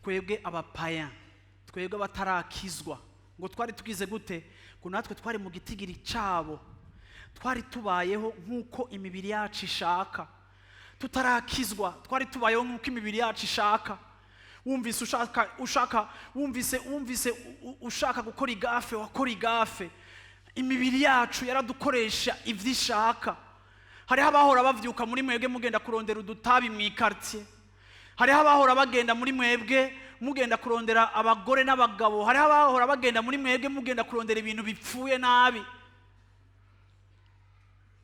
twebwe abapaya, twebwe abatarakizwa, ngo twari tugize gute? Ngo natwe twari mu gitigiri cyabo, twari tubayeho nk'uko imibiri yacu ishaka. Tutarakizwa twari tubayeho nk'uko imibiri yacu ishaka. Wumvise ushaka gukora igafe, wakora igafe. Imibiri yacu yaradukoresha ivyo ishaka. Hariho abahora bavyuka muri mwebwe mugenda kurondera udutabi mu quartier. Hariho abahora bagenda muri mwebwe mugenda kurondera abagore n'abagabo. Hariho abahora bagenda muri mwebwe mugenda kurondera ibintu bipfuye nabi.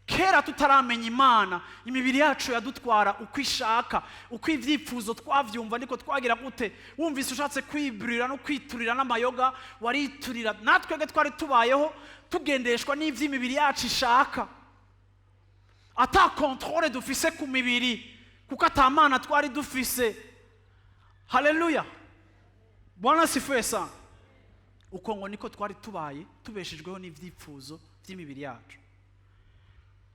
Kera tutaramenya Imana, imibiri yacu yadutwara uko ishaka, uko ivyifuzo twavyumva niko twagira gute. Wumvise ushatse kwibrira no kwiturira n'amayoga, wariturira. Natwege twari tubayeho tugendeshwa n'ivy'imibiri yacu ishaka. Ata controle dufise ku mibiri, kuko ata Mana twari dufise. Haleluya. Bwana sifiwe sana. Uko ngo niko twari tubaye, tubeshejweho n'ivyifuzo vy'imibiri yacu.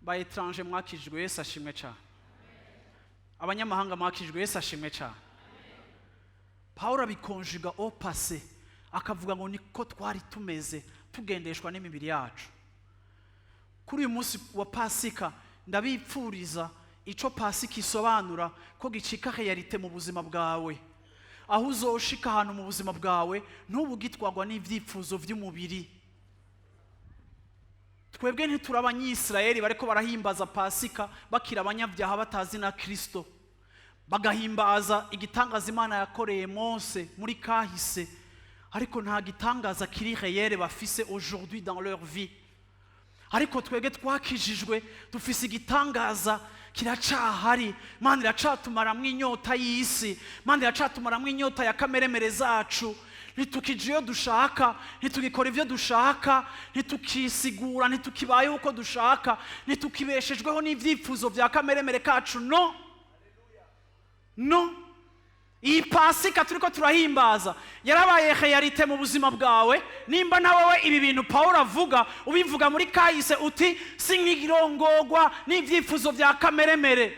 Ba étranger mwakijwe, Yesu ashimwe cyane. Abanyamahanga mwakijwe, Yesu ashimwe cyane. Paulo abikonjuga au passé, akavuga ngo niko twari tumeze, tugendeshwa n'imibiri yacu. Kuri uyu munsi wa Pasika ndabipfuriza ico Pasika isobanura, ko gicika realite mu buzima bwawe. Aho uzoshika ahantu mu buzima bwawe ntubugitwagwa n'ivyifuzo vy'umubiri. Twebwe ntituri abanyisirayeli bariko barahimbaza Pasika bakira abanyabyaha batazi na Kristo, bagahimbaza igitangaza Imana yakoreye Mose muri kahise, ariko nta gitangaza kiri réel bafise aujourd'hui dans leur vie. Ariko twebwe twakijijwe dufise igitangaza kiracahari. Imana iracatumaramwo inyota y'isi, Imana iracatumaramwo inyota ya kameremere zacu. Ntitukije iyo dushaka, ntitugikora ivyo dushaka, ntitukisigura, ntitukibaye uko dushaka, ntitukibeshejweho n'ivyifuzo vya kameremere kacu. No, no. Iyi Pasika turiko turahimbaza yarabaye realite mu buzima bwawe. Nimba nawe ibi bintu Paulo avuga ubivuga muri kahise uti sinkigirongogwa n'ivyifuzo vya kameremere.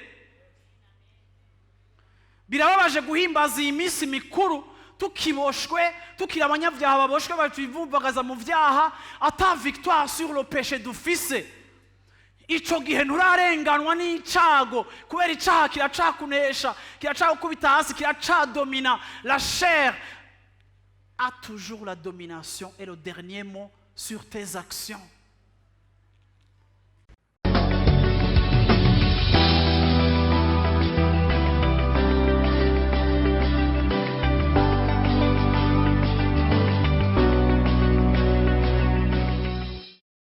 Birababaje guhimbaza iyi minsi mikuru tukiboshwe, tukira abanyabyaha baboshwe bavubagaza mu vyaha, ata victoire sur le péché dufise. Ico gihe nturarenganwa n'icago, kubera icaha kiracakunesha, kiracakubita hasi, kiracadomina. La chair a toujours la domination et le dernier mot sur tes actions.